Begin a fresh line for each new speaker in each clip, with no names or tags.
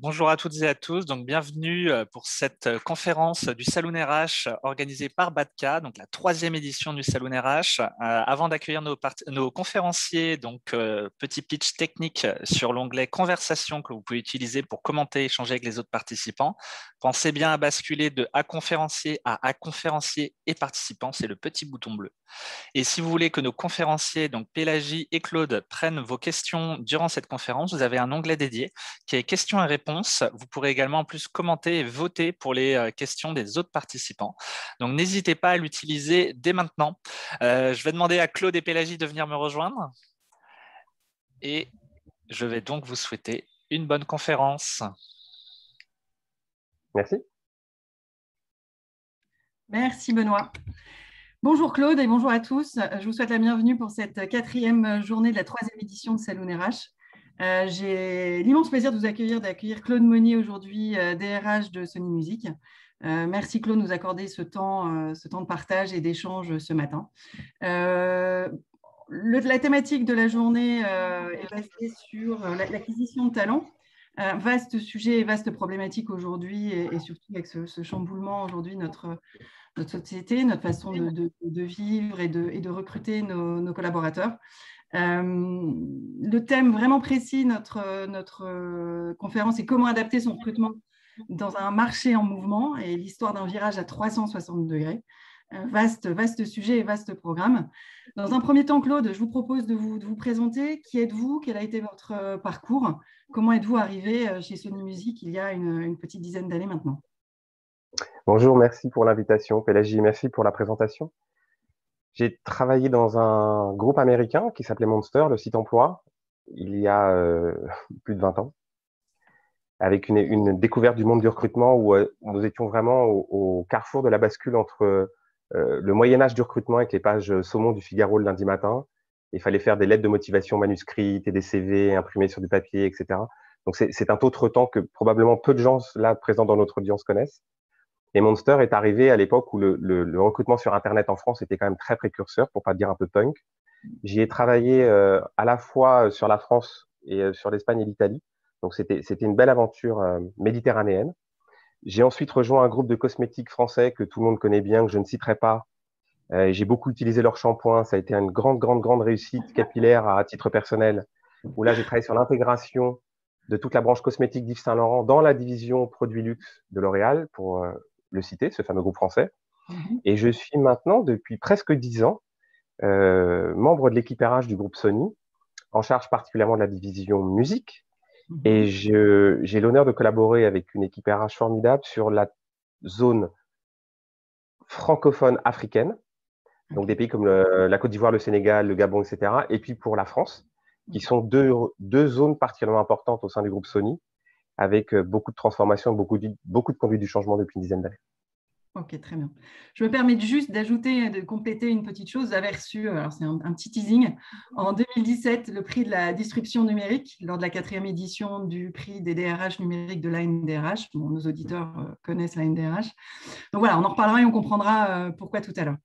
Bonjour à toutes et à tous, donc bienvenue pour cette conférence du Saloon RH organisée par Batka, donc la 3e édition du Saloon RH. Avant d'accueillir nos conférenciers, donc petit pitch technique sur l'onglet conversation que vous pouvez utiliser pour commenter et échanger avec les autres participants. Pensez bien à basculer de à conférencier et participants, c'est le petit bouton bleu. Et si vous voulez que nos conférenciers, donc Pélagie et Claude, prennent vos questions durant cette conférence, vous avez un onglet dédié qui est questions et réponses. Vous pourrez également en plus commenter et voter pour les questions des autres participants. Donc n'hésitez pas à l'utiliser dès maintenant. Je vais demander à Claude et Pélagie de venir me rejoindre. Et je vais donc vous souhaiter une bonne conférence.
Merci.
Merci Benoît. Bonjour Claude et bonjour à tous. Je vous souhaite la bienvenue pour cette 4e journée de la 3e édition de Saloon RH. J'ai l'immense plaisir de vous d'accueillir Claude Monnier aujourd'hui, DRH de Sony Music. Merci Claude de nous accorder ce temps de partage et d'échange ce matin. La thématique de la journée est basée sur l'acquisition de talents. Vaste sujet et vaste problématique aujourd'hui et surtout avec ce chamboulement aujourd'hui notre société, notre façon de vivre et de recruter nos collaborateurs. Le thème vraiment précis de notre conférence est comment adapter son recrutement dans un marché en mouvement et l'histoire d'un virage à 360 degrés. Vaste sujet et vaste programme. Dans un premier temps, Claude, je vous propose de vous présenter. Qui êtes-vous? Quel a été votre parcours? Comment êtes-vous arrivé chez Sony Music il y a une petite dizaine d'années maintenant?
Bonjour, merci pour l'invitation. Pélagie, merci pour la présentation. J'ai travaillé dans un groupe américain qui s'appelait Monster, le site emploi, il y a plus de 20 ans, avec une découverte du monde du recrutement où nous étions vraiment au carrefour de la bascule entre le Moyen-Âge du recrutement avec les pages saumon du Figaro le lundi matin. Il fallait faire des lettres de motivation manuscrites et des CV imprimés sur du papier, etc. Donc, c'est un autre temps que probablement peu de gens là présents dans notre audience connaissent. Et Monster est arrivé à l'époque où le recrutement sur Internet en France était quand même très précurseur, pour pas dire un peu punk. J'y ai travaillé à la fois sur la France et sur l'Espagne et l'Italie. Donc, c'était une belle aventure méditerranéenne. J'ai ensuite rejoint un groupe de cosmétiques français que tout le monde connaît bien, que je ne citerai pas. J'ai beaucoup utilisé leur shampoing. Ça a été une grande réussite capillaire à titre personnel, où là, j'ai travaillé sur l'intégration de toute la branche cosmétique d'Yves Saint Laurent dans la division produits luxe de L'Oréal, pour le citer, ce fameux groupe français. Et je suis maintenant, depuis presque 10 ans, membre de l'équipe RH du groupe Sony, en charge particulièrement de la division musique. Et j'ai l'honneur de collaborer avec une équipe RH formidable sur la zone francophone africaine, donc des pays comme la Côte d'Ivoire, le Sénégal, le Gabon, etc. Et puis pour la France, qui sont deux zones particulièrement importantes au sein du groupe Sony, avec beaucoup de transformations, beaucoup de conduite du changement depuis une dizaine d'années.
Ok, très bien. Je me permets juste d'ajouter, de compléter une petite chose. Vous avez reçu, alors c'est un petit teasing, en 2017, le prix de la disruption numérique lors de la 4e édition du prix des DRH numériques de l'ANDRH. Bon, nos auditeurs connaissent l'ANDRH. Donc voilà, on en reparlera et on comprendra pourquoi tout à l'heure.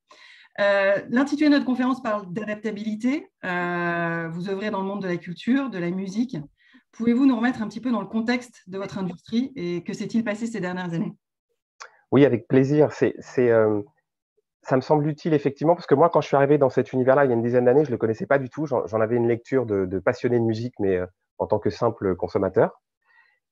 L'intitulé de notre conférence parle d'adaptabilité. Vous œuvrez dans le monde de la culture, de la musique. Pouvez-vous nous remettre un petit peu dans le contexte de votre industrie et que s'est-il passé ces dernières années?
Oui, avec plaisir. Ça me semble utile, effectivement, parce que moi, quand je suis arrivé dans cet univers-là, il y a une dizaine d'années, je ne le connaissais pas du tout. J'en avais une lecture de passionné de musique, mais en tant que simple consommateur.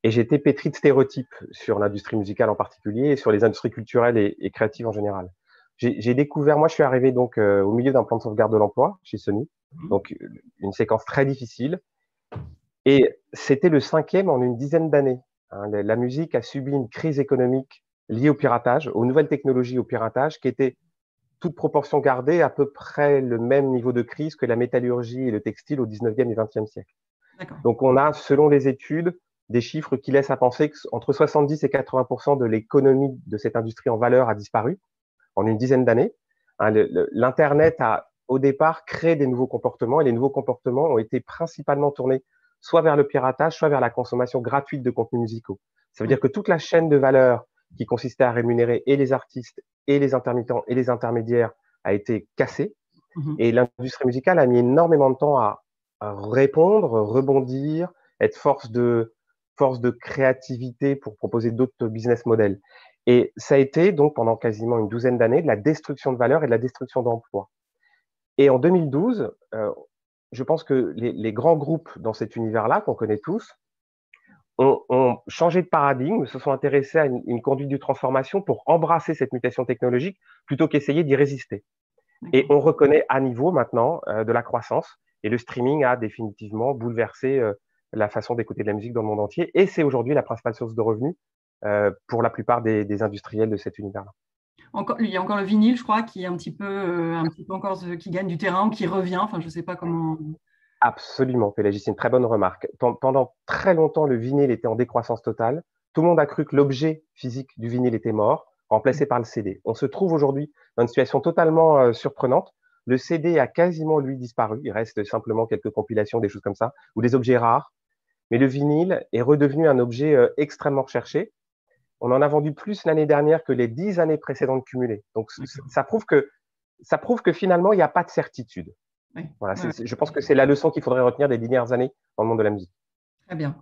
Et j'étais pétri de stéréotypes sur l'industrie musicale en particulier et sur les industries culturelles et créatives en général. J'ai découvert, moi, je suis arrivé donc au milieu d'un plan de sauvegarde de l'emploi chez Sony, donc une séquence très difficile. Et c'était le 5e en une dizaine d'années. La musique a subi une crise économique liée au piratage, aux nouvelles technologies, au piratage, qui était toute proportion gardée à peu près le même niveau de crise que la métallurgie et le textile au 19e et 20e siècle. Donc, on a, selon les études, des chiffres qui laissent à penser qu'entre 70 et 80% de l'économie de cette industrie en valeur a disparu en une dizaine d'années. L'Internet a, au départ, créé des nouveaux comportements et les nouveaux comportements ont été principalement tournés soit vers le piratage, soit vers la consommation gratuite de contenus musicaux. Ça veut dire que toute la chaîne de valeur qui consistait à rémunérer et les artistes, et les intermittents, et les intermédiaires a été cassée. Et l'industrie musicale a mis énormément de temps à répondre, rebondir, être force de force de créativité pour proposer d'autres business models. Et ça a été donc pendant quasiment une douzaine d'années de la destruction de valeur et de la destruction d'emplois. Et en 2012, je pense que les grands groupes dans cet univers-là, qu'on connaît tous, ont changé de paradigme, se sont intéressés à une conduite de transformation pour embrasser cette mutation technologique plutôt qu'essayer d'y résister. Et on reconnaît à niveau maintenant de la croissance. Et le streaming a définitivement bouleversé la façon d'écouter de la musique dans le monde entier. Et c'est aujourd'hui la principale source de revenus pour la plupart des industriels de cet univers-là.
Il y a encore le vinyle, je crois, qui est un petit peu encore qui gagne du terrain ou qui revient. Enfin, je ne sais pas comment.
Absolument, Pélagie, c'est une très bonne remarque. Pendant très longtemps, le vinyle était en décroissance totale. Tout le monde a cru que l'objet physique du vinyle était mort, remplacé par le CD. On se trouve aujourd'hui dans une situation totalement surprenante. Le CD a quasiment, lui, disparu. Il reste simplement quelques compilations, des choses comme ça, ou des objets rares. Mais le vinyle est redevenu un objet extrêmement recherché. On en a vendu plus l'année dernière que les 10 années précédentes cumulées. Donc, ça prouve que finalement, il n'y a pas de certitude.
Oui.
Voilà, je pense que c'est la leçon qu'il faudrait retenir des dernières années dans le monde de la musique.
Très bien.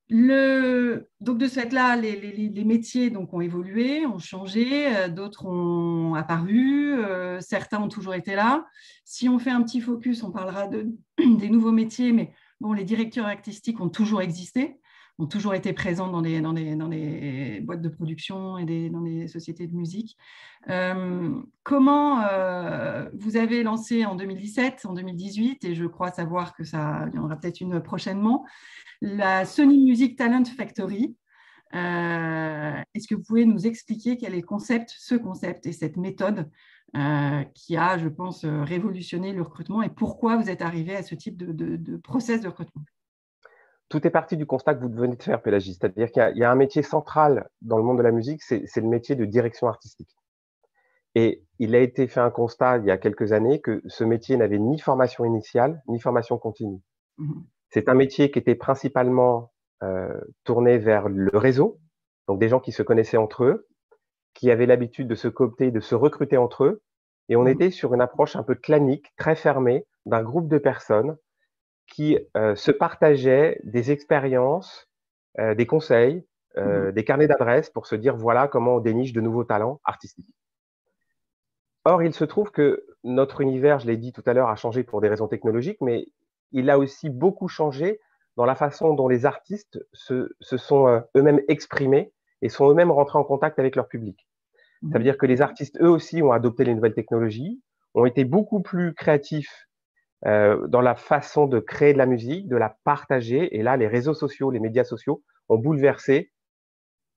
Donc de ce fait-là, les métiers donc, ont évolué, ont changé, d'autres ont apparu, certains ont toujours été là. Si on fait un petit focus, on parlera des nouveaux métiers, mais bon, les directeurs artistiques ont toujours existé, ont toujours été présents dans les boîtes de production et dans les sociétés de musique. Comment vous avez lancé en 2017, en 2018, et je crois savoir que ça, il y en aura peut-être une prochainement, la Sony Music Talent Factory. Est-ce que vous pouvez nous expliquer quel est ce concept et cette méthode qui a, je pense, révolutionné le recrutement et pourquoi vous êtes arrivé à ce type de process de recrutement?
Tout est parti du constat que vous venez de faire, Pélagie. C'est-à-dire qu'il y a un métier central dans le monde de la musique, c'est le métier de direction artistique. Et il a été fait un constat il y a quelques années que ce métier n'avait ni formation initiale, ni formation continue. C'est un métier qui était principalement tourné vers le réseau, donc des gens qui se connaissaient entre eux, qui avaient l'habitude de se coopter, de se recruter entre eux. Et on était sur une approche un peu clanique, très fermée, d'un groupe de personnes qui se partageaient des expériences, des conseils, des carnets d'adresses pour se dire voilà comment on déniche de nouveaux talents artistiques. Or, il se trouve que notre univers, je l'ai dit tout à l'heure, a changé pour des raisons technologiques, mais il a aussi beaucoup changé dans la façon dont les artistes se sont eux-mêmes exprimés et sont eux-mêmes rentrés en contact avec leur public. Ça veut dire que les artistes, eux aussi, ont adopté les nouvelles technologies, ont été beaucoup plus créatifs dans la façon de créer de la musique, de la partager. Et là, les réseaux sociaux, les médias sociaux ont bouleversé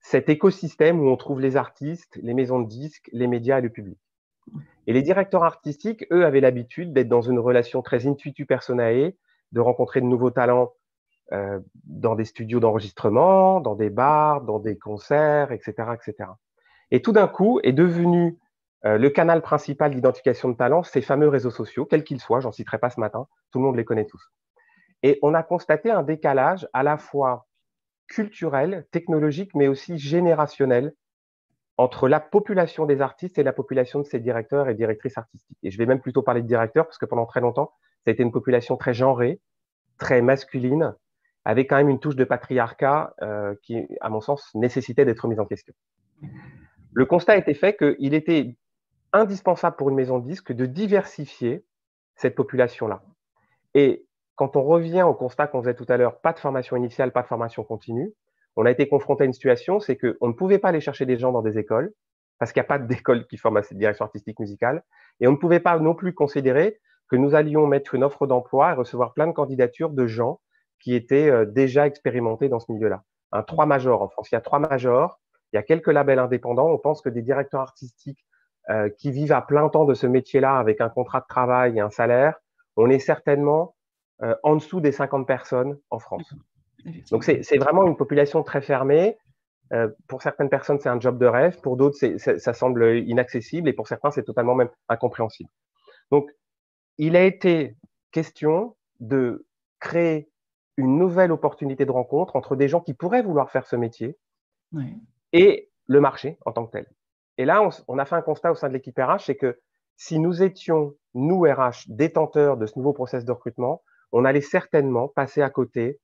cet écosystème où on trouve les artistes, les maisons de disques, les médias et le public. Et les directeurs artistiques, eux, avaient l'habitude d'être dans une relation très intuitu personae, de rencontrer de nouveaux talents dans des studios d'enregistrement, dans des bars, dans des concerts, etc., etc. Et tout d'un coup est devenu le canal principal d'identification de talents, ces fameux réseaux sociaux, quels qu'ils soient, j'en citerai pas ce matin, tout le monde les connaît tous. Et on a constaté un décalage à la fois culturel, technologique, mais aussi générationnel entre la population des artistes et la population de ces directeurs et directrices artistiques. Et je vais même plutôt parler de directeurs, parce que pendant très longtemps, ça a été une population très genrée, très masculine, avec quand même une touche de patriarcat qui, à mon sens, nécessitait d'être mise en question. Le constat a été fait qu'il était indispensable pour une maison de disques de diversifier cette population-là. Et quand on revient au constat qu'on faisait tout à l'heure, pas de formation initiale, pas de formation continue, on a été confronté à une situation, c'est qu'on ne pouvait pas aller chercher des gens dans des écoles, parce qu'il n'y a pas d'école qui forme à cette direction artistique musicale, et on ne pouvait pas non plus considérer que nous allions mettre une offre d'emploi et recevoir plein de candidatures de gens qui étaient déjà expérimentés dans ce milieu-là. Un 3 major en France, il y a 3 majors, il y a quelques labels indépendants, on pense que des directeurs artistiques qui vivent à plein temps de ce métier-là avec un contrat de travail et un salaire, on est certainement en dessous des 50 personnes en France. Donc, c'est vraiment une population très fermée. Pour certaines personnes, c'est un job de rêve. Pour d'autres, ça semble inaccessible. Et pour certains, c'est totalement même incompréhensible. Donc, il a été question de créer une nouvelle opportunité de rencontre entre des gens qui pourraient vouloir faire ce métier et le marché en tant que tel. Et là, on a fait un constat au sein de l'équipe RH, c'est que si nous étions, nous RH, détenteurs de ce nouveau process de recrutement, on allait certainement passer à côté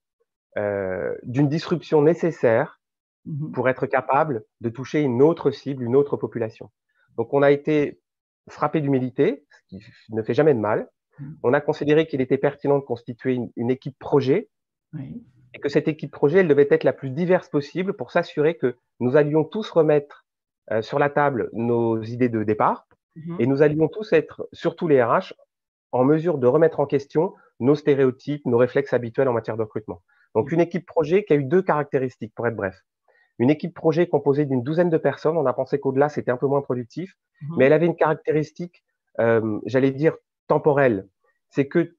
d'une disruption nécessaire pour être capable de toucher une autre cible, une autre population. Donc, on a été frappé d'humilité, ce qui ne fait jamais de mal. On a considéré qu'il était pertinent de constituer une équipe projet, et que cette équipe projet, elle devait être la plus diverse possible pour s'assurer que nous allions tous remettre sur la table nos idées de départ, et nous allions tous être, surtout les RH, en mesure de remettre en question nos stéréotypes, nos réflexes habituels en matière de recrutement. Donc, une équipe projet qui a eu 2 caractéristiques, pour être bref. Une équipe projet composée d'une 12aine de personnes. On a pensé qu'au-delà, c'était un peu moins productif, mais elle avait une caractéristique, j'allais dire, temporelle. C'est que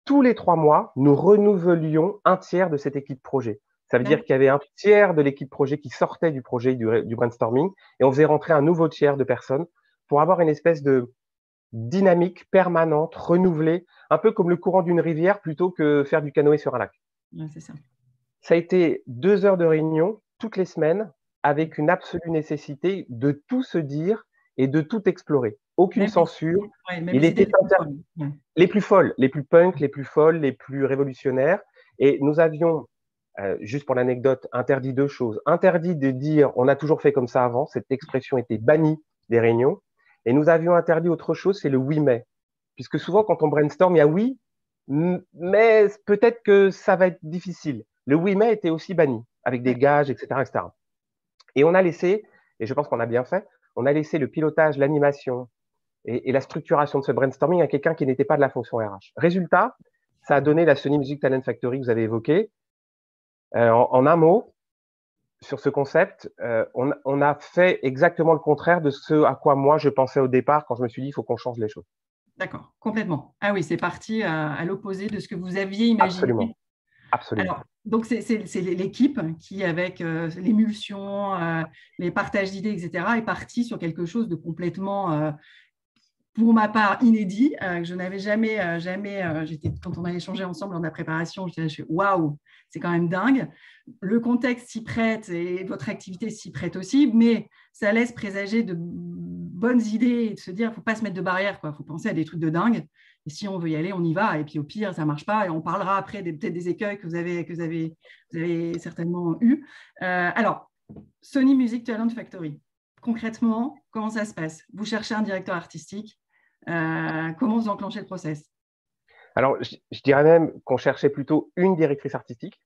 tous les 3 mois, nous renouvelions un tiers de cette équipe projet. Ça veut dire qu'il y avait un tiers de l'équipe projet qui sortait du projet du brainstorming, et on faisait rentrer un nouveau tiers de personnes pour avoir une espèce de dynamique permanente, renouvelée, un peu comme le courant d'une rivière plutôt que faire du canoë sur un lac.
C'est ça.
Ça a été 2 heures de réunion toutes les semaines avec une absolue nécessité de tout se dire et de tout explorer. Aucune
même
censure.
Il était
les plus folles, les plus punk, les plus folles, les plus révolutionnaires. Et nous avions, juste pour l'anecdote, interdit 2 choses. Interdit de dire on a toujours fait comme ça avant. Cette expression était bannie des réunions. Et nous avions interdit autre chose, c'est le oui mais. Puisque souvent, quand on brainstorm, il y a oui, mais peut-être que ça va être difficile. Le oui mais était aussi banni, avec des gages, etc., etc. Et on a laissé, et je pense qu'on a bien fait, on a laissé le pilotage, l'animation et la structuration de ce brainstorming à quelqu'un qui n'était pas de la fonction RH. Résultat, ça a donné la Sony Music Talent Factory que vous avez évoquée. En un mot, sur ce concept, on a fait exactement le contraire de ce à quoi moi je pensais au départ quand je me suis dit il faut qu'on change les choses.
D'accord, complètement. Ah oui, c'est parti à l'opposé de ce que vous aviez imaginé.
Absolument. Absolument.
Alors, donc c'est l'équipe qui, avec l'émulsion, les partages d'idées, etc., est partie sur quelque chose de complètement, pour ma part, inédit, que je n'avais jamais, quand on a échangé ensemble dans la préparation, je disais, waouh, c'est quand même dingue. Le contexte s'y prête et votre activité s'y prête aussi, mais ça laisse présager de bonnes idées et de se dire, il ne faut pas se mettre de barrière, il faut penser à des trucs de dingue. Et si on veut y aller, on y va. Et puis au pire, ça ne marche pas. Et on parlera après peut-être des écueils que vous avez certainement eus. Alors, Sony Music Talent Factory, concrètement, comment ça se passe? Vous cherchez un directeur artistique. Comment vous enclenchez le process?
Alors, je dirais même qu'on cherchait plutôt une directrice artistique,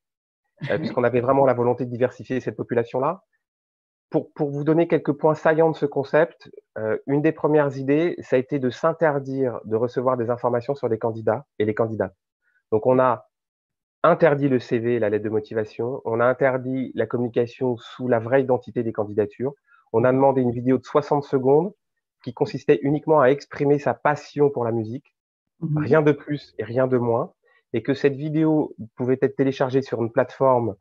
puisqu'on avait vraiment la volonté de diversifier cette population-là. Pour vous donner quelques points saillants de ce concept, une des premières idées, ça a été de s'interdire de recevoir des informations sur les candidats et les candidates. Donc, on a interdit le CV, la lettre de motivation, on a interdit la communication sous la vraie identité des candidatures, on a demandé une vidéo de 60 secondes qui consistait uniquement à exprimer sa passion pour la musique, rien de plus et rien de moins, et que cette vidéo pouvait être téléchargée sur une plateforme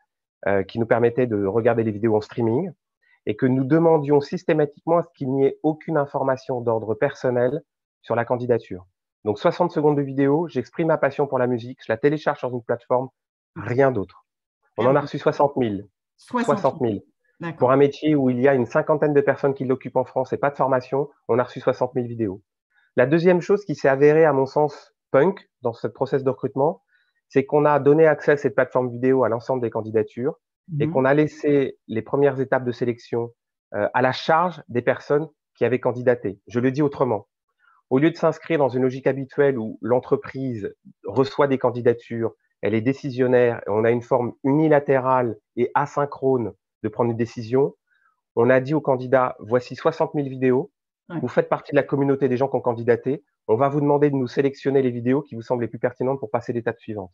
qui nous permettait de regarder les vidéos en streaming, et que nous demandions systématiquement à ce qu'il n'y ait aucune information d'ordre personnel sur la candidature. Donc 60 secondes de vidéo, j'exprime ma passion pour la musique, je la télécharge sur une plateforme, rien d'autre. On en a reçu 60 000. 60 000. Pour un métier où il y a une cinquantaine de personnes qui l'occupent en France et pas de formation, on a reçu 60 000 vidéos. La deuxième chose qui s'est avérée, à mon sens, punk dans ce process de recrutement, c'est qu'on a donné accès à cette plateforme vidéo à l'ensemble des candidatures et qu'on a laissé les premières étapes de sélection à la charge des personnes qui avaient candidaté. Je le dis autrement. Au lieu de s'inscrire dans une logique habituelle où l'entreprise reçoit des candidatures, elle est décisionnaire et on a une forme unilatérale et asynchrone de prendre une décision, on a dit aux candidats, voici 60 000 vidéos, vous faites partie de la communauté des gens qui ont candidaté, on va vous demander de nous sélectionner les vidéos qui vous semblent les plus pertinentes pour passer l'étape suivante.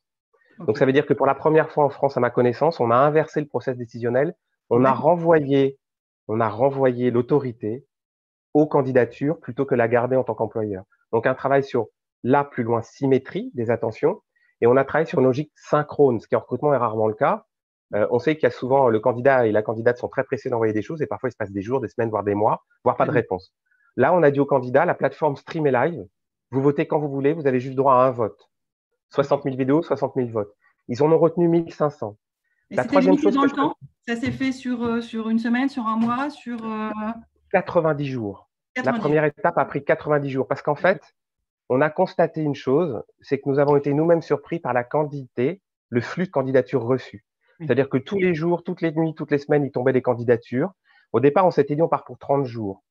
Donc ça veut dire que pour la première fois en France, à ma connaissance, on a inversé le process décisionnel, on a renvoyé l'autorité aux candidatures plutôt que la garder en tant qu'employeur. Donc, un travail sur, là, plus loin, symétrie des attentions, et on a travaillé sur une logique synchrone, ce qui en recrutement est rarement le cas. On sait qu'il y a souvent, le candidat et la candidate sont très pressés d'envoyer des choses, et parfois il se passe des jours, des semaines, voire des mois, voire pas de réponse. Là, on a dit au candidat, la plateforme Stream est live, vous votez quand vous voulez, vous avez juste droit à un vote. 60 000 vidéos, 60 000 votes. Ils en ont retenu 1500.
Et la troisième chose dans le temps, ça s'est fait sur une semaine, sur un mois, sur
90 jours. La première étape a pris 90 jours parce qu'en fait, on a constaté une chose, c'est que nous avons été nous-mêmes surpris par la quantité, le flux de candidatures reçues.
Oui.
C'est-à-dire que tous les jours, toutes les nuits, toutes les semaines, il tombait des candidatures. Au départ, on s'était dit, on part pour 30 jours.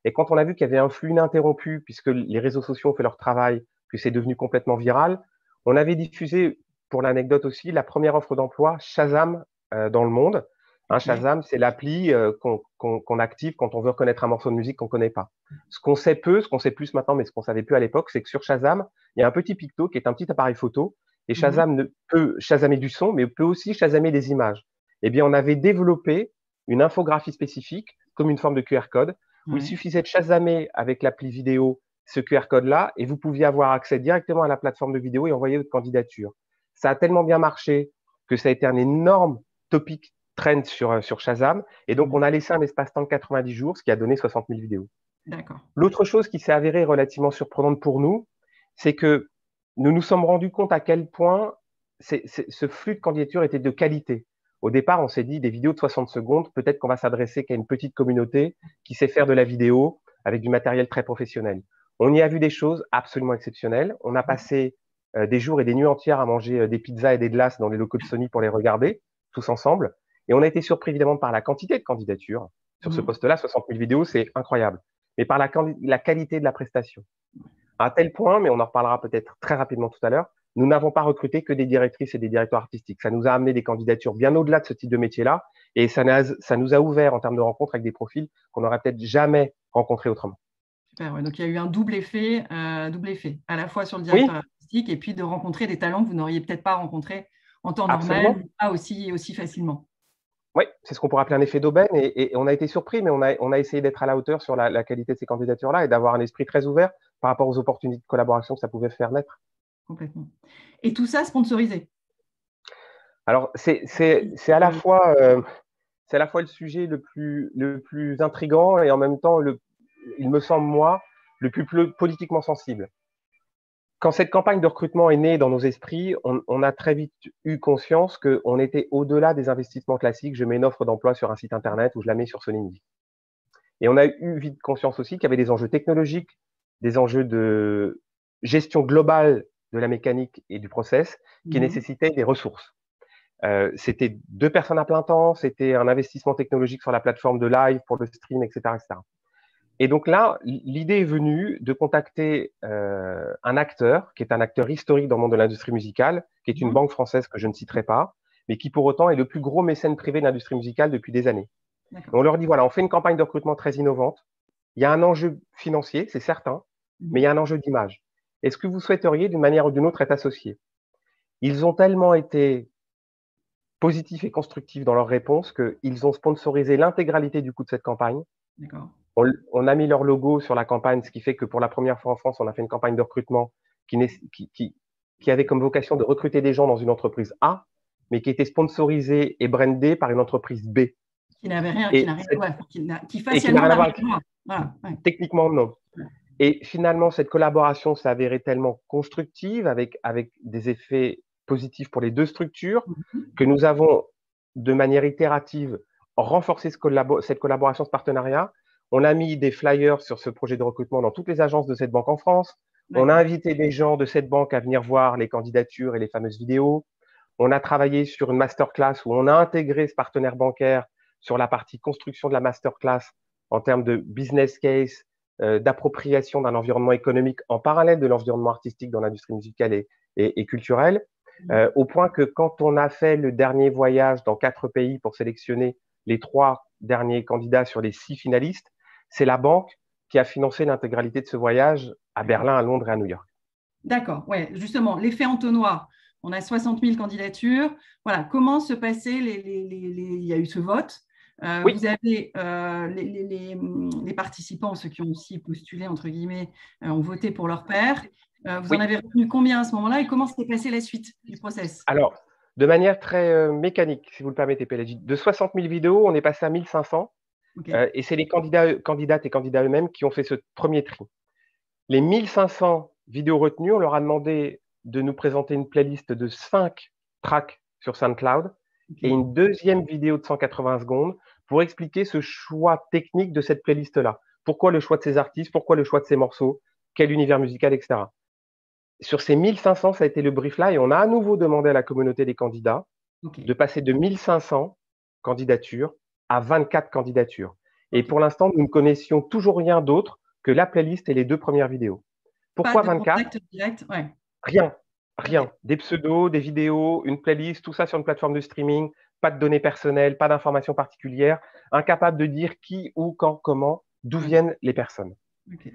Et quand on a vu qu'il y avait un flux ininterrompu, puisque les réseaux sociaux ont fait leur travail, que c'est devenu complètement viral, on avait diffusé, pour l'anecdote aussi, la première offre d'emploi Shazam dans le monde.
Ok.
Shazam, c'est l'appli qu'on active quand on veut reconnaître un morceau de musique qu'on connaît pas. Ce qu'on sait peu, ce qu'on sait plus maintenant, mais ce qu'on savait peu à l'époque, c'est que sur Shazam, il y a un petit picto qui est un petit appareil photo, et
Mhm.
Shazam ne peut shazamer du son, mais peut aussi shazamer des images. Eh bien, on avait développé une infographie spécifique, comme une forme de QR code, où il
Ouais.
suffisait de shazamer avec l'appli vidéo ce QR code-là, et vous pouviez avoir accès directement à la plateforme de vidéo et envoyer votre candidature. Ça a tellement bien marché que ça a été un énorme topic trend sur Shazam, et donc
Ouais.
on a laissé un espace-temps de 90 jours, ce qui a donné 60 000 vidéos.
D'accord.
L'autre chose qui s'est avérée relativement surprenante pour nous, c'est que nous nous sommes rendus compte à quel point ce flux de candidatures était de qualité. Au départ, on s'est dit des vidéos de 60 secondes, peut-être qu'on va s'adresser qu'à une petite communauté qui sait faire de la vidéo avec du matériel très professionnel. On y a vu des choses absolument exceptionnelles. On a passé des jours et des nuits entières à manger des pizzas et des glaces dans les locaux de Sony pour les regarder, tous ensemble. Et on a été surpris évidemment par la quantité de candidatures. Sur ce
Mhm.
poste-là, 60 000 vidéos, c'est incroyable. Mais par la qualité de la prestation. À tel point, mais on en reparlera peut-être très rapidement tout à l'heure, nous n'avons pas recruté que des directrices et des directeurs artistiques. Ça nous a amené des candidatures bien au-delà de ce type de métier-là, et ça nous a ouvert en termes de rencontres avec des profils qu'on n'aurait peut-être jamais rencontrés autrement.
Super, ouais. Donc, il y a eu un double effet, à la fois sur le
Oui,
directeur artistique et puis de rencontrer des talents que vous n'auriez peut-être pas rencontrés en temps normal,
absolument.
pas aussi facilement.
Oui, c'est ce qu'on pourrait appeler un effet d'aubaine, et on a été surpris, mais on a essayé d'être à la hauteur sur la qualité de ces candidatures-là et d'avoir un esprit très ouvert par rapport aux opportunités de collaboration que ça pouvait faire naître.
Complètement. Et tout ça sponsorisé.
Alors,
Euh,
c'est à la fois le sujet le plus intrigant et en même temps, il me semble, moi, le plus politiquement sensible. Quand cette campagne de recrutement est née dans nos esprits, on a très vite eu conscience qu'on était au-delà des investissements classiques. Je mets une offre d'emploi sur un site internet ou je la mets sur Sony. Et on a eu vite conscience aussi qu'il y avait des enjeux technologiques, des enjeux de gestion globale de la mécanique et du process qui
mhm.
nécessitaient des ressources. C'était 2 personnes à plein temps, c'était un investissement technologique sur la plateforme de live pour le stream, etc., etc. Et donc là, l'idée est venue de contacter un acteur, qui est un acteur historique dans le monde de l'industrie musicale, qui est une
Mhm.
banque française que je ne citerai pas, mais qui pour autant est le plus gros mécène privé de l'industrie musicale depuis des années. Et
D'accord.
on leur dit, voilà, on fait une campagne de recrutement très innovante, il y a un enjeu financier, c'est certain, mais il y
Mhm.
a un enjeu d'image. Est-ce que vous souhaiteriez, d'une manière ou d'une autre, être associé? Ils ont tellement été positifs et constructifs dans leurs réponses qu'ils ont sponsorisé l'intégralité du coût de cette campagne.
D'accord.
On a mis leur logo sur la campagne, ce qui fait que pour la première fois en France, on a fait une campagne de recrutement qui, qui avait comme vocation de recruter des gens dans une entreprise A, mais qui était sponsorisée et brandée par une entreprise B.
Qui n'avait rien,
Et,
ouais, qui
et qui n'a
facialement
rien à
n'a
voir
rien
avec,
à voir. Voilà, ouais.
techniquement, non. Et finalement, cette collaboration s'est avérée tellement constructive avec des effets positifs pour les deux structures
Mhm.
que nous avons, de manière itérative, renforcé cette collaboration, ce partenariat. On a mis des flyers sur ce projet de recrutement dans toutes les agences de cette banque en France. On a
D'accord.
invité des gens de cette banque à venir voir les candidatures et les fameuses vidéos. On a travaillé sur une masterclass où on a intégré ce partenaire bancaire sur la partie construction de la masterclass en termes de business case, d'appropriation d'un environnement économique en parallèle de l'environnement artistique dans l'industrie musicale et culturelle, au point que quand on a fait le dernier voyage dans 4 pays pour sélectionner les 3 derniers candidats sur les 6 finalistes, c'est la banque qui a financé l'intégralité de ce voyage à
D'accord.
Berlin, à Londres et à New York.
D'accord. Ouais, justement, l'effet entonnoir. On a 60 000 candidatures. Voilà, comment se passer il y a eu ce vote.
Oui,
Vous avez les participants, ceux qui ont aussi postulé, entre guillemets, ont voté pour leur père. Vous en
oui.
avez retenu combien à ce moment-là et comment s'est passée la suite du process?
Alors, de manière très mécanique, si vous le permettez, Pélagie, de 60 000 vidéos, on est passé à 1500,
OK.
et c'est les candidates et candidats eux-mêmes qui ont fait ce premier tri. Les 1500 vidéos retenues, on leur a demandé de nous présenter une playlist de 5 tracks sur SoundCloud et
OK.
une deuxième vidéo de 180 secondes pour expliquer ce choix technique de cette playlist-là. Pourquoi le choix de ces artistes, pourquoi le choix de ces morceaux, quel univers musical, etc. Sur ces 1500, ça a été le brief là et on a à nouveau demandé à la communauté des candidats
Ok.
de passer de 1500 candidatures à 24 candidatures. Et
Ok.
pour l'instant, nous ne connaissions toujours rien d'autre que la playlist et les 2 premières vidéos.
Pas
Pourquoi
de
24?
contact direct, ouais.
Rien,
Ok.
rien. Des pseudos, des vidéos, une playlist, tout ça sur une plateforme de streaming, pas de données personnelles, pas d'informations particulières, incapable de dire qui, où, quand, comment, d'où
Ouais.
viennent les personnes.
Ok.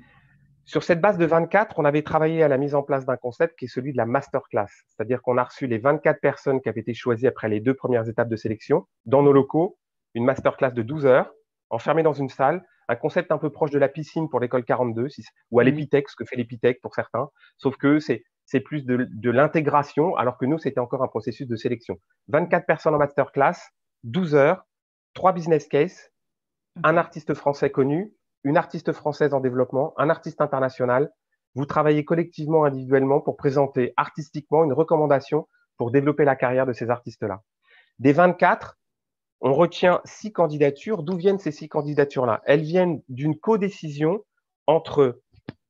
Sur cette base de 24, on avait travaillé à la mise en place d'un concept qui est celui de la masterclass. C'est-à-dire qu'on a reçu les 24 personnes qui avaient été choisies après les 2 premières étapes de sélection dans nos locaux, une masterclass de 12 heures, enfermée dans une salle, un concept un peu proche de la piscine pour l'école 42, ou à
Oui.
l'Épithèque, ce que fait l'Épithèque pour certains, sauf que c'est plus de l'intégration, alors que nous, c'était encore un processus de sélection. 24 personnes en masterclass, 12 heures, 3 business cases, un
Ok.
artiste français connu, une artiste française en développement, un artiste international. Vous travaillez collectivement, individuellement pour présenter artistiquement une recommandation pour développer la carrière de ces artistes-là. Des 24, on retient 6 candidatures. D'où viennent ces 6 candidatures-là? Elles viennent d'une codécision entre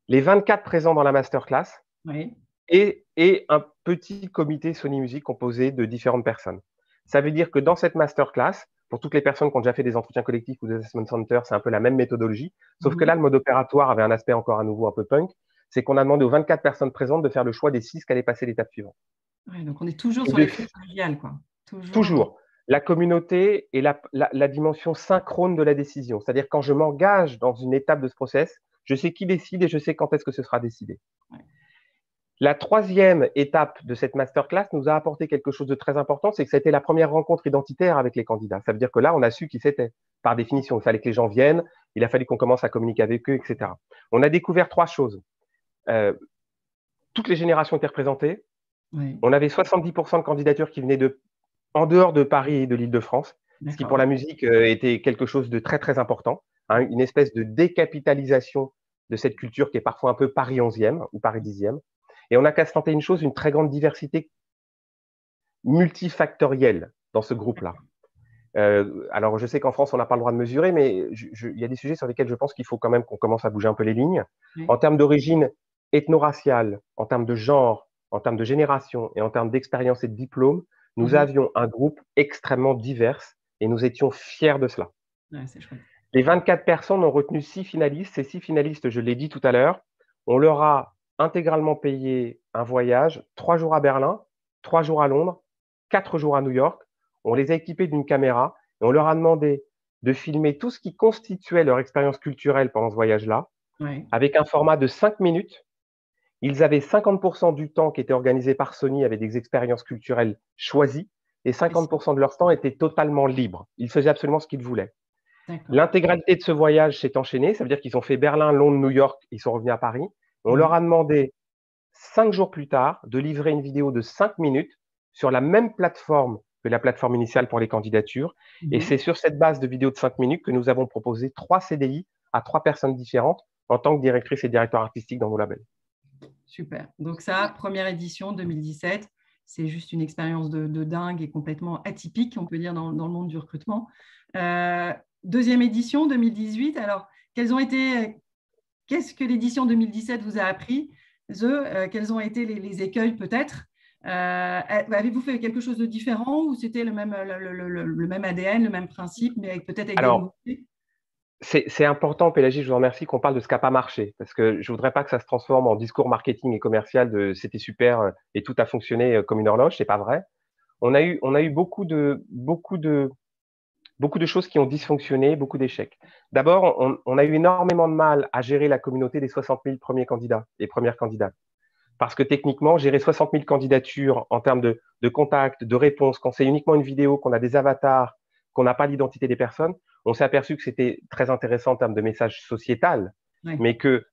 les 24 présents dans la masterclass
Oui.
et un petit comité Sony Music composé de différentes personnes. Ça veut dire que dans cette masterclass, pour toutes les personnes qui ont déjà fait des entretiens collectifs ou des assessment centers, c'est un peu la même méthodologie, sauf que là, le mode opératoire avait un aspect encore à nouveau un peu punk, c'est qu'on a demandé aux 24 personnes présentes de faire le choix des 6 qui allaient passer l'étape suivante.
Ouais, donc on est toujours
Et
sur l'effet collégial, quoi. Toujours.
toujours, la communauté et la dimension synchrone de la décision. C'est-à-dire quand je m'engage dans une étape de ce process, je sais qui décide et je sais quand est-ce que ce sera décidé.
Ouais.
La troisième étape de cette masterclass nous a apporté quelque chose de très important, c'est que ça a été la première rencontre identitaire avec les candidats. Ça veut dire que là, on a su qui c'était. Par définition, il fallait que les gens viennent, il a fallu qu'on commence à communiquer avec eux, etc. On a découvert 3 choses. Toutes les générations étaient représentées.
Oui.
On avait 70% de candidatures qui venaient en dehors de Paris et de l'Île-de-France, ce qui pour
D'accord.
la musique était quelque chose de très très important, hein, une espèce de décapitalisation de cette culture qui est parfois un peu Paris 11e ou Paris 10e. Et on a constaté une chose, une très grande diversité multifactorielle dans ce groupe-là. Alors, je sais qu'en France, on n'a pas le droit de mesurer, mais il y a des sujets sur lesquels je pense qu'il faut quand même qu'on commence à bouger un peu les lignes.
Oui.
En termes d'origine ethno-raciale, en termes de genre, en termes de génération et en termes d'expérience et de diplôme, nous avions un groupe extrêmement divers et nous étions fiers de cela.
Ouais, c'est chouette.
Les 24 personnes ont retenu 6 finalistes. Ces 6 finalistes, je l'ai dit tout à l'heure, on leur a intégralement payé un voyage, 3 jours à Berlin, 3 jours à Londres, 4 jours à New York. On les a équipés d'une caméra et on leur a demandé de filmer tout ce qui constituait leur expérience culturelle pendant ce voyage-là,
Ouais.
avec un format de 5 minutes. Ils avaient 50% du temps qui était organisé par Sony avec des expériences culturelles choisies et 50% de leur temps était totalement libre. Ils faisaient absolument ce qu'ils voulaient.
D'accord.
L'intégralité de ce voyage s'est enchaînée. Ça veut dire qu'ils ont fait Berlin, Londres, New York. Ils sont revenus à Paris. On leur a demandé 5 jours plus tard de livrer une vidéo de 5 minutes sur la même plateforme que la plateforme initiale pour les candidatures. Et c'est sur cette base de vidéo de 5 minutes que nous avons proposé 3 CDI à 3 personnes différentes en tant que directrice et directeur artistique dans nos labels.
Super. Donc ça, première édition 2017, c'est juste une expérience de dingue et complètement atypique, on peut dire, dans le monde du recrutement. Deuxième édition 2018, alors qu'est-ce que l'édition 2017 vous a appris? Quels ont été les écueils peut-être? Avez-vous fait quelque chose de différent ou c'était le même ADN, le même principe, mais peut-être avec des nouveautés?
C'est important, Pélagie, je vous remercie qu'on parle de ce qui n'a pas marché, parce que je voudrais pas que ça se transforme en discours marketing et commercial de c'était super et tout a fonctionné comme une horloge, c'est pas vrai. On a eu beaucoup de choses qui ont dysfonctionné, beaucoup d'échecs. D'abord, on a eu énormément de mal à gérer la communauté des 60 000 premiers candidats et premières candidates. Parce que techniquement, gérer 60 000 candidatures en termes de contacts, de réponses, quand c'est uniquement une vidéo, qu'on a des avatars, qu'on n'a pas l'identité des personnes, on s'est aperçu que c'était très intéressant en termes de message sociétal, mais que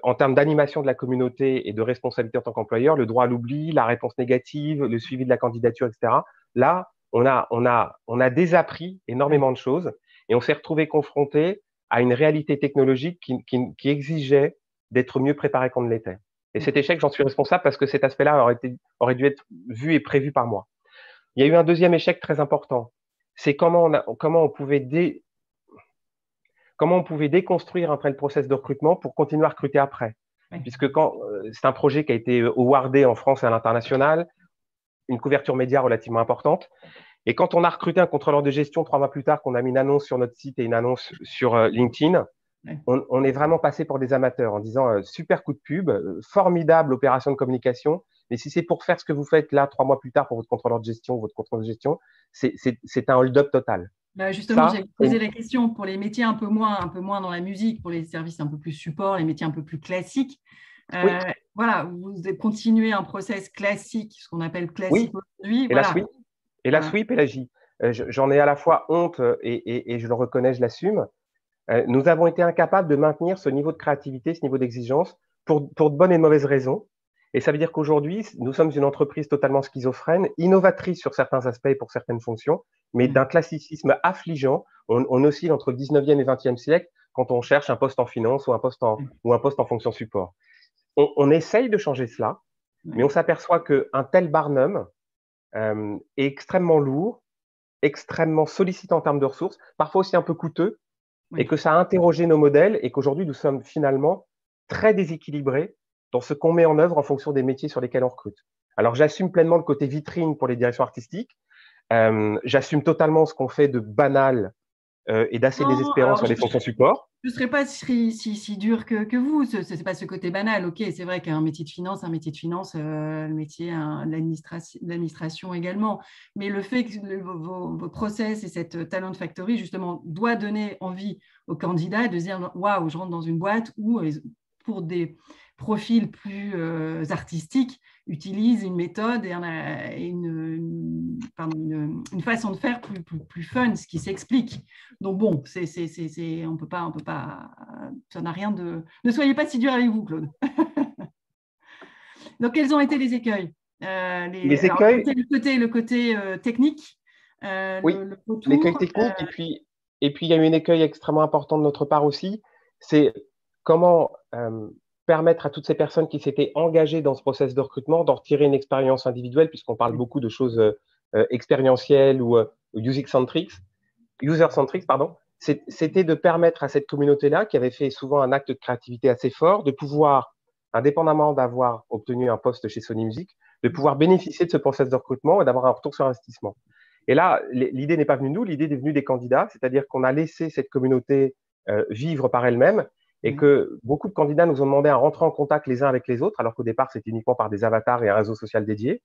en termes d'animation de la communauté et de responsabilité en tant qu'employeur, le droit à l'oubli, la réponse négative, le suivi de la candidature, etc. Là, on a désappris énormément de choses et on s'est retrouvé confronté à une réalité technologique qui exigeait d'être mieux préparé qu'on ne l'était. Et cet échec, j'en suis responsable parce que cet aspect-là aurait dû être vu et prévu par moi. Il y a eu un deuxième échec très important. C'est comment on pouvait déconstruire après le process de recrutement pour continuer à recruter après. Puisque c'est un projet qui a été awardé en France et à l'international, une couverture média relativement importante. Et quand on a recruté un contrôleur de gestion 3 mois plus tard, qu'on a mis une annonce sur notre site et une annonce sur LinkedIn, on est vraiment passé pour des amateurs en disant super coup de pub, formidable opération de communication. Mais si c'est pour faire ce que vous faites là 3 mois plus tard pour votre contrôleur de gestion, votre contrôleur de gestion, c'est un hold-up total.
Justement, j'ai posé la question pour les métiers un peu moins dans la musique, pour les services un peu plus support, les métiers un peu plus classiques.
Oui.
Voilà, vous continuez un process classique, ce qu'on appelle classique aujourd'hui.
Hélas, oui. Hélas, oui, Pélagie. J'en ai à la fois honte et je le reconnais, je l'assume. Nous avons été incapables de maintenir ce niveau de créativité, ce niveau d'exigence pour de bonnes et de mauvaises raisons. Et ça veut dire qu'aujourd'hui, nous sommes une entreprise totalement schizophrène, innovatrice sur certains aspects et pour certaines fonctions, mais d'un classicisme affligeant. On oscille entre le 19e et 20e siècle quand on cherche un poste en finance ou un poste en fonction support. On essaye de changer cela, mais on s'aperçoit qu'un tel Barnum est extrêmement lourd, extrêmement sollicitant en termes de ressources, parfois aussi un peu coûteux, et que ça a interrogé nos modèles et qu'aujourd'hui, nous sommes finalement très déséquilibrés dans ce qu'on met en œuvre en fonction des métiers sur lesquels on recrute. Alors, j'assume pleinement le côté vitrine pour les directions artistiques. J'assume totalement ce qu'on fait de banal et d'assez désespérant sur les fonctions support.
Je ne serais pas si dur que vous. Ce n'est pas ce côté banal. OK, c'est vrai qu'un métier de finance, le métier de l'administration également. Mais le fait que vos process et cette Talent Factory, justement, doit donner envie aux candidats de se dire « Waouh, je rentre dans une boîte où, pour des profils plus artistiques, utilise une méthode et une façon de faire plus fun, ce qui s'explique. » Donc bon, on peut pas, ça n'a rien de... Ne soyez pas si dur avec vous, Claude. Donc, quels ont été les écueils?
Les écueils...
Le côté technique.
Oui, l'écueil technique. Et puis, il y a eu un écueil extrêmement important de notre part aussi. C'est comment permettre à toutes ces personnes qui s'étaient engagées dans ce process de recrutement d'en retirer une expérience individuelle, puisqu'on parle beaucoup de choses expérientielles ou user-centric, pardon. C'était de permettre à cette communauté-là, qui avait fait souvent un acte de créativité assez fort, de pouvoir, indépendamment d'avoir obtenu un poste chez Sony Music, de pouvoir bénéficier de ce process de recrutement et d'avoir un retour sur investissement. Et là, l'idée n'est pas venue de nous, l'idée est venue des candidats, c'est-à-dire qu'on a laissé cette communauté vivre par elle-même et que beaucoup de candidats nous ont demandé à rentrer en contact les uns avec les autres, alors qu'au départ, c'était uniquement par des avatars et un réseau social dédié.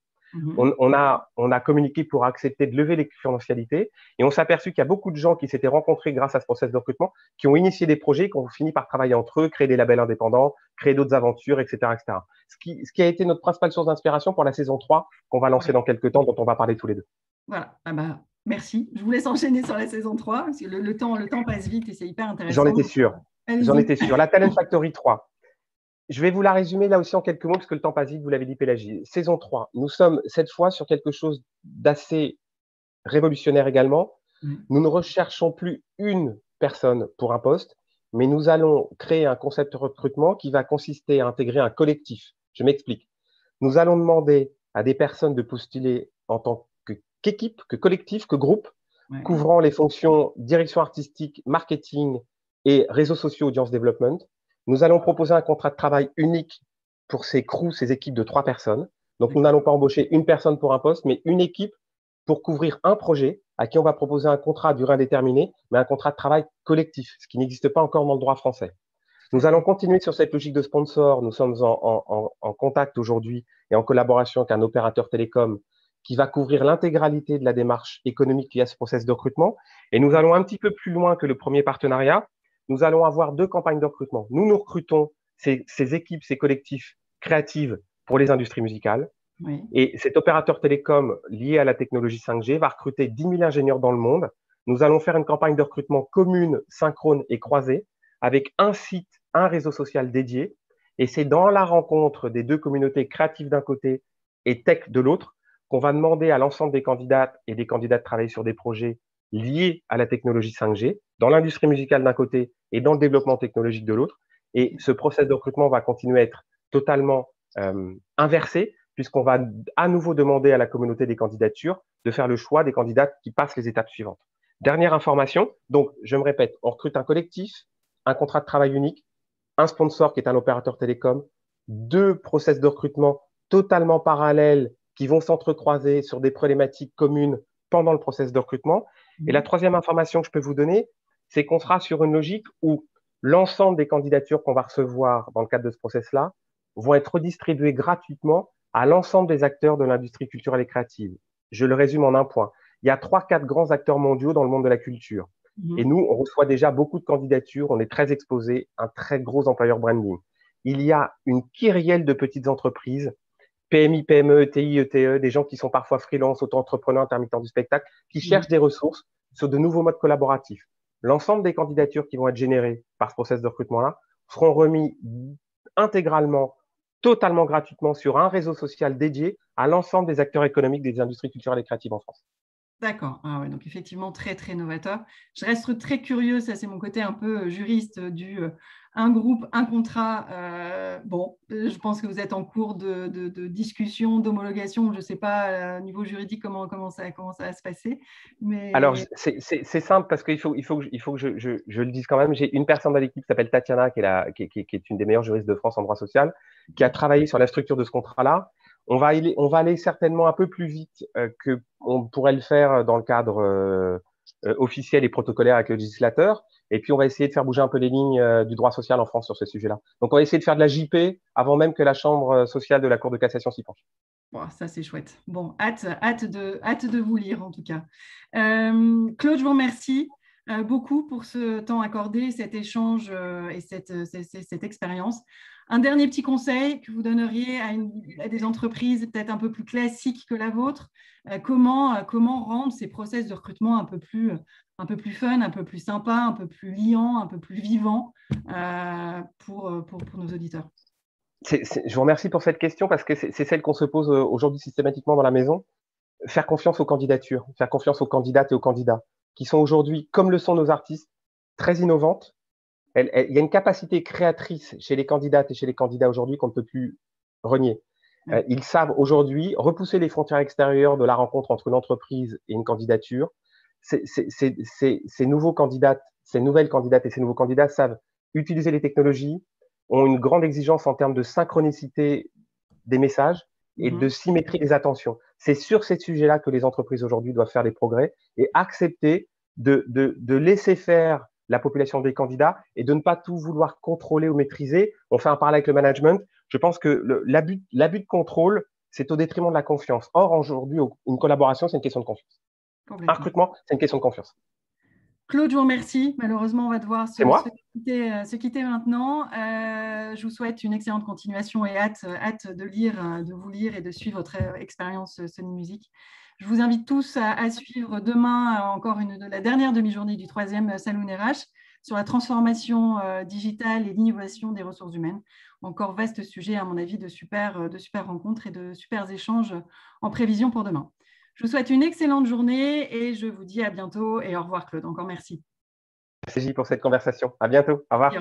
On a communiqué pour accepter de lever les confidentialités et on s'est aperçu qu'il y a beaucoup de gens qui s'étaient rencontrés grâce à ce process de recrutement, qui ont initié des projets, qui ont fini par travailler entre eux, créer des labels indépendants, créer d'autres aventures, etc., etc. Ce qui a été notre principale source d'inspiration pour la saison 3 qu'on va lancer dans quelques temps, dont on va parler tous les deux.
Voilà, merci. Je vous laisse enchaîner sur la saison 3, parce que le temps passe vite et c'est hyper intéressant.
J'en étais sûr. La Talent Factory 3. Je vais vous la résumer là aussi en quelques mots, parce que le temps passe vite, vous l'avez dit, Pélagie. Saison 3. Nous sommes cette fois sur quelque chose d'assez révolutionnaire également. Nous ne recherchons plus une personne pour un poste, mais nous allons créer un concept de recrutement qui va consister à intégrer un collectif. Je m'explique. Nous allons demander à des personnes de postuler en tant qu'équipe, que collectif, que groupe, couvrant les fonctions direction artistique, marketing et réseaux sociaux, audience development. Nous allons proposer un contrat de travail unique pour ces crews, ces équipes de 3 personnes. Donc, nous n'allons pas embaucher une personne pour un poste, mais une équipe pour couvrir un projet à qui on va proposer un contrat à durée indéterminée, mais un contrat de travail collectif, ce qui n'existe pas encore dans le droit français. Nous allons continuer sur cette logique de sponsor. Nous sommes en contact aujourd'hui et en collaboration avec un opérateur télécom qui va couvrir l'intégralité de la démarche économique liée à ce process de recrutement. Et nous allons un petit peu plus loin que le premier partenariat. Nous allons avoir 2 campagnes de recrutement. Nous recrutons ces équipes, ces collectifs créatifs pour les industries musicales. Et cet opérateur télécom lié à la technologie 5G va recruter 10 000 ingénieurs dans le monde. Nous allons faire une campagne de recrutement commune, synchrone et croisée avec un site, un réseau social dédié. Et c'est dans la rencontre des 2 communautés créatives d'un côté et tech de l'autre qu'on va demander à l'ensemble des candidates et des candidats de travailler sur des projets liés à la technologie 5G, dans l'industrie musicale d'un côté et dans le développement technologique de l'autre. Et ce process de recrutement va continuer à être totalement inversé, puisqu'on va à nouveau demander à la communauté des candidatures de faire le choix des candidats qui passent les étapes suivantes. Dernière information, donc je me répète, on recrute un collectif, un contrat de travail unique, un sponsor qui est un opérateur télécom, 2 process de recrutement totalement parallèles qui vont s'entrecroiser sur des problématiques communes pendant le process de recrutement. Et la troisième information que je peux vous donner, c'est qu'on sera sur une logique où l'ensemble des candidatures qu'on va recevoir dans le cadre de ce process-là vont être redistribuées gratuitement à l'ensemble des acteurs de l'industrie culturelle et créative. Je le résume en un point. Il y a 3-4 grands acteurs mondiaux dans le monde de la culture. Et nous, on reçoit déjà beaucoup de candidatures, on est très exposé, un très gros employer branding. Il y a une kyrielle de petites entreprises, PMI, PME, ETI, ETE, des gens qui sont parfois freelance, auto-entrepreneurs, intermittents du spectacle, qui cherchent des ressources sur de nouveaux modes collaboratifs. L'ensemble des candidatures qui vont être générées par ce process de recrutement-là seront remis intégralement, totalement gratuitement sur un réseau social dédié à l'ensemble des acteurs économiques des industries culturelles et créatives en France.
D'accord. Ah ouais, donc effectivement, très, très novateur. Je reste très curieuse, ça c'est mon côté un peu juriste du un groupe, un contrat. Je pense que vous êtes en cours de discussion, d'homologation. Je ne sais pas au niveau juridique comment ça va se passer. Mais...
Alors, c'est simple parce qu'il faut que je le dise quand même. J'ai une personne dans l'équipe qui s'appelle Tatiana, qui est une des meilleures juristes de France en droit social, qui a travaillé sur la structure de ce contrat-là. On va aller certainement un peu plus vite qu'on pourrait le faire dans le cadre officiel et protocolaire avec le législateur. Et puis, on va essayer de faire bouger un peu les lignes du droit social en France sur ce sujet-là. Donc, on va essayer de faire de la JP avant même que la Chambre sociale de la Cour de cassation s'y penche.
Bon, ça, c'est chouette. Bon, hâte de vous lire, en tout cas. Claude, je vous remercie beaucoup pour ce temps accordé, cet échange et cette expérience. Un dernier petit conseil que vous donneriez à des entreprises peut-être un peu plus classiques que la vôtre, comment rendre ces process de recrutement un peu plus fun, un peu plus sympa, un peu plus liant, un peu plus vivant pour nos auditeurs?
Je vous remercie pour cette question parce que c'est celle qu'on se pose aujourd'hui systématiquement dans la maison. Faire confiance aux candidatures, faire confiance aux candidates et aux candidats qui sont aujourd'hui, comme le sont nos artistes, très innovantes. Il y a une capacité créatrice chez les candidates et chez les candidats aujourd'hui qu'on ne peut plus renier. Ils savent aujourd'hui repousser les frontières extérieures de la rencontre entre une entreprise et une candidature. Ces nouveaux candidates, ces nouvelles candidates et ces nouveaux candidats savent utiliser les technologies, ont une grande exigence en termes de synchronicité des messages et de symétrie des attentions. C'est sur ces sujets-là que les entreprises aujourd'hui doivent faire des progrès et accepter de laisser faire la population des candidats et de ne pas tout vouloir contrôler ou maîtriser. On fait un parallèle avec le management. Je pense que l'abus de contrôle, c'est au détriment de la confiance. Or, aujourd'hui, une collaboration, c'est une question de confiance. Un recrutement, c'est une question de confiance.
Claude, je vous remercie. Malheureusement, on va devoir se quitter maintenant. Je vous souhaite une excellente continuation et hâte de vous lire et de suivre votre expérience Sony Music. Je vous invite tous à suivre demain encore la dernière demi-journée du 3e Saloon RH sur la transformation digitale et l'innovation des ressources humaines. Encore vaste sujet, à mon avis, de super rencontres et de super échanges en prévision pour demain. Je vous souhaite une excellente journée et je vous dis à bientôt et au revoir Claude. Encore merci.
Merci pour cette conversation. À bientôt. Au revoir.